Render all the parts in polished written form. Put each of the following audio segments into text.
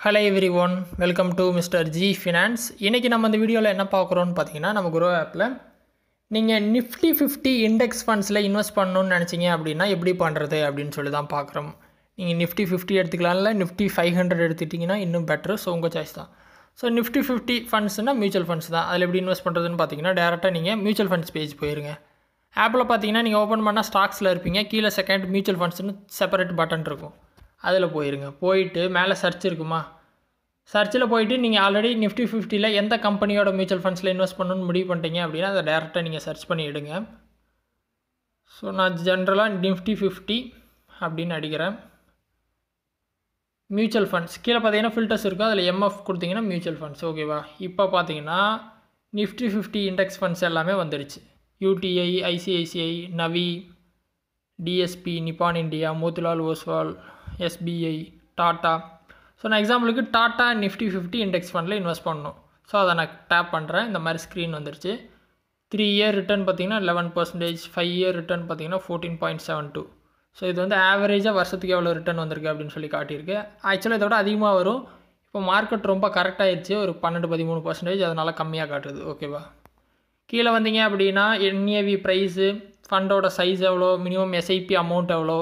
Hello everyone, welcome to Mr. G Finance. இன்னைக்கு நம்ம இந்த வீடியோவில் என்ன பார்க்குறோன்னு பார்த்தீங்கன்னா நம்ம Grow ஆப்பில் நீங்கள் Nifty 50 இண்டெக்ஸ் ஃபண்ட்ஸில் இன்வெஸ்ட் பண்ணணும்னு நினச்சிங்க அப்படின்னா எப்படி பண்ணுறது அப்படின்னு சொல்லி தான் பார்க்குறோம். நீங்கள் Nifty 50 எடுத்துக்கலாம், இல்லை Nifty 500 எடுத்துட்டிங்கன்னா இன்னும் பெட்ரு. ஸோ உங்கள் சாய்ஸ் தான். ஸோ Nifty 50 ஃபண்ட்ஸ்னால் மியூச்சுவல் ஃபண்ட்ஸ் தான். அதில் எப்படி இன்வெஸ்ட் பண்ணுறதுன்னு பார்த்தீங்கன்னா டேரெக்டாக நீங்கள் மியூச்சுவல் ஃபண்ட்ஸ் பேஜ் போயிருங்க. ஆப்பில் பார்த்தீங்கன்னா நீங்கள் ஓப்பன் பண்ணால் ஸ்டாக்ஸில் இருப்பீங்க, கீழே செகண்ட் மியூச்சுவல் ஃபண்ட்ஸ்னு செப்பரேட் பட்டன் இருக்கும், அதில் போயிருங்க. போயிட்டு மேலே சர்ச் இருக்குமா, சர்ச்சில் போயிட்டு நீங்கள் ஆல்ரெடி Nifty 50ல் எந்த கம்பெனியோட மியூச்சுவல் ஃபண்ட்ஸில் இன்வெஸ்ட் பண்ணணும்னு முடிவு பண்ணிட்டீங்க அப்படின்னா அதை டேரெக்டாக நீங்கள் சர்ச் பண்ணி எடுங்க. ஸோ நான் ஜென்ரலாக Nifty 50 அப்படின்னு அடிக்கிறேன். மியூச்சுவல் ஃபண்ட்ஸ் கீழே பார்த்தீங்கன்னா ஃபில்டர்ஸ் இருக்கும், அதில் MF கொடுத்தீங்கன்னா மியூச்சுவல் ஃபண்ட்ஸ். ஓகேவா, இப்போ பார்த்தீங்கன்னா Nifty 50 இண்டெக்ஸ் ஃபண்ட்ஸ் எல்லாமே வந்துடுச்சு. UTI, ICICI, நவி, DSP, நிப்பான் India, Motilal Oswal, SBI, tata. So நான் எக்ஸாம்பிளுக்கு டாட்டா Nifty 50 இண்டெக்ஸ் ஃபண்டில் இன்வெஸ்ட் பண்ணணும். ஸோ அதை நான் டேப் பண்ணுறேன். இந்த மாதிரி ஸ்க்ரீன் வந்துருச்சு. 3 இயர் ரிட்டர்ன் பார்த்தீங்கன்னா 11%, 5 இயர் ரிட்டர்ன் பார்த்தீங்கன்னா 14.72. ஸோ இது வந்து ஆவரேஜாக வருஷத்துக்கு எவ்வளோ ரிட்டர்ன் வந்திருக்கு அப்படின்னு சொல்லி காட்டியிருக்கு. ஆக்சுவலாக இதோட அதிகமாக வரும். இப்போ மார்க்கெட் ரொம்ப கரெக்டாகிடுச்சு, ஒரு 12-13%, அதனால் கம்மியாக காட்டுது. ஓகேவா, கீழே வந்தீங்க அப்படின்னா NAV ப்ரைஸு, ஃபண்டோட சைஸ் எவ்வளோ, மினிமம் SIP அமௌண்ட் எவ்வளோ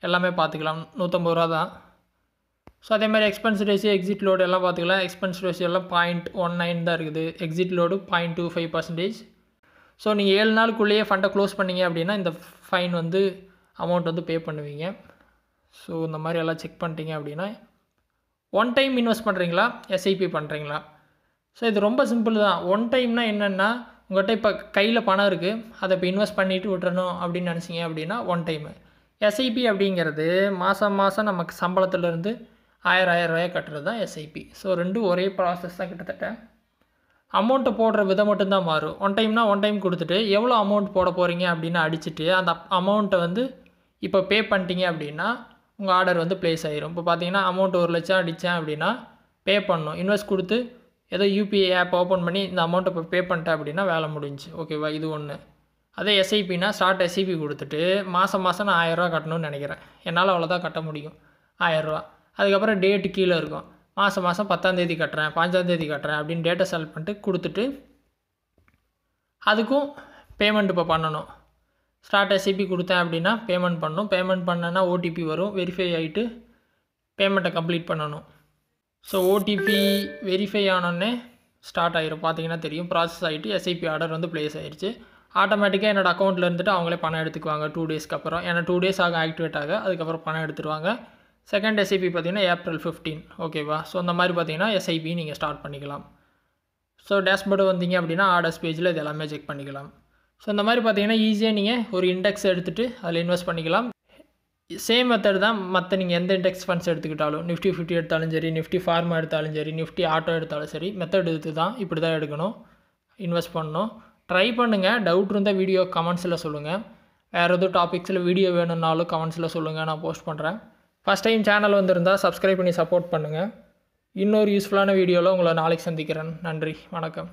எல்லாமே பார்த்துக்கலாம். 150 ரூபா தான். ஸோ அதே மாதிரி எக்ஸ்பென்ஸ் ரேஷியோ, எக்ஸிட் லோடு எல்லாம் பார்த்துக்கலாம். எக்ஸ்பென்ஸ் ரேஷியோ எல்லாம் 0.19 தான் இருக்குது, எக்ஸிட் லோடு 0.25%. ஸோ நீங்கள் 7 நாளுக்குள்ளேயே ஃபண்டை க்ளோஸ் பண்ணிங்க அப்படின்னா இந்த ஃபைன் வந்து அமௌண்ட் வந்து பே பண்ணுவீங்க. ஸோ இந்த மாதிரி எல்லாம் செக் பண்ணிட்டீங்க அப்படின்னா ஒன் டைம் இன்வெஸ்ட் பண்ணுறீங்களா, SIP பண்ணுறீங்களா. ஸோ இது ரொம்ப சிம்பிள் தான். ஒன் டைம்னா என்னென்னா, உங்கள்கிட்ட இப்போ கையில் பணம் இருக்குது, அதை இப்போ இன்வெஸ்ட் பண்ணிவிட்டு விட்டுறணும் அப்படின்னு நினச்சிங்க அப்படின்னா ஒன் டைமு. SIP அப்படிங்கிறது மாதம் நமக்கு சம்பளத்துலேருந்து 1000 ரூபாயை கட்டுறது தான் SIP. ஸோ ரெண்டும் ஒரே ப்ராசஸ் தான் கிட்டத்தட்ட. அமௌண்ட்டை போடுற விதம் மட்டும்தான் மாறும். ஒன் டைம் கொடுத்துட்டு எவ்வளோ அமௌண்ட் போட போகிறீங்க அப்படின்னு அடிச்சுட்டு அந்த அமௌண்ட்டை வந்து இப்போ பே பண்ணிட்டீங்க அப்படின்னா உங்கள் ஆர்டர் வந்து ப்ளேஸ் ஆகிரும். இப்போ பார்த்தீங்கன்னா அமௌண்ட் 1 லட்சம் அடித்தேன் அப்படின்னா பே பண்ணணும். இன்வெஸ்ட் கொடுத்து ஏதோ UPI ஆப் ஓப்பன் பண்ணி இந்த அமௌண்ட்டை இப்போ பே பண்ணிட்டேன் அப்படின்னா வேலை முடிஞ்சு. ஓகேவா, இது ஒன்று. அதே SIPனா ஸ்டார்ட் SIP கொடுத்துட்டு மாதம் நான் 1000 ரூபா கட்டணும்னு நினைக்கிறேன், என்னால் அவ்வளோதான் கட்ட முடியும், 1000 ரூபா. அதுக்கப்புறம் டேட்டு கீழே இருக்கும், மாதம் 10ஆம் தேதி கட்டுறேன், 5ஆம் தேதி கட்டுறேன் அப்படின்னு டேட்டா செலக்ட் பண்ணிட்டு கொடுத்துட்டு அதுக்கும் பேமெண்ட் இப்போ பண்ணணும். ஸ்டார்ட் SIP கொடுத்தேன் அப்படின்னா பேமெண்ட் பண்ணணும். பேமெண்ட் பண்ணேன்னா OTP வரும், வெரிஃபை ஆகிட்டு பேமெண்ட்டை கம்ப்ளீட் பண்ணணும். ஸோ OTP வெரிஃபை ஆனோடனே ஸ்டார்ட் ஆகிரும். பார்த்தீங்கன்னா தெரியும், ப்ராசஸ் ஆகிட்டு SIP ஆர்டர் வந்து ப்ளேஸ் ஆகிடுச்சு. ஆட்டோமேட்டிக்காக என்னோடய அக்கௌண்ட்டில் இருந்துட்டு அவங்களே பணம் எடுத்துக்குவாங்க 2 டேஸ்க்கு அப்புறம். ஏன்னா 2 டேஸ் ஆக்டிவேட் ஆக, அதுக்கப்புறம் பணம் எடுத்துருவாங்க. செகண்ட் SIP பார்த்தீங்கன்னா April 15. ஓகேவா, ஸோ அந்த மாதிரி பார்த்தீங்கன்னா SIP நீங்கள் ஸ்டார்ட் பண்ணிக்கலாம். ஸோ டேஷ்போர்டு வந்தீங்க அப்படின்னா ஆர்டர்ஸ் பேஜில் இது எல்லாமே செக் பண்ணிக்கலாம். ஸோ இந்த மாதிரி பார்த்தீங்கன்னா ஈஸியாக நீங்கள் ஒரு இண்டெக்ஸ் எடுத்துகிட்டு அதில் இன்வெஸ்ட் பண்ணிக்கலாம். சேம் மெத்தட் தான் மற்ற நீங்கள் எந்த இண்டெக்ஸ் ஃபண்ட்ஸ் எடுத்துக்கிட்டாலும், Nifty 50 எடுத்தாலும் சரி, Nifty Pharma எடுத்தாலும் சரி, Nifty ஆட்டோ எடுத்தாலும் சரி, மெத்தட் இது தான். இப்படி தான் எடுக்கணும், இன்வெஸ்ட் பண்ணணும். ட்ரை பண்ணுங்கள். டவுட் இருந்தால் வீடியோ கமெண்ட்ஸில் சொல்லுங்கள். வேறு எதுவும் டாபிக்ஸில் வீடியோ வேணும்னாலும் கமெண்ட்ஸில் சொல்லுங்கள், நான் போஸ்ட் பண்ணுறேன். ஃபஸ்ட் டைம் சேனல் வந்திருந்தால் சப்ஸ்கிரைப் பண்ணி சப்போர்ட் பண்ணுங்கள். இன்னொரு யூஸ்ஃபுல்லான வீடியோவில் உங்களை நாளைக்கு சந்திக்கிறேன். நன்றி, வணக்கம்.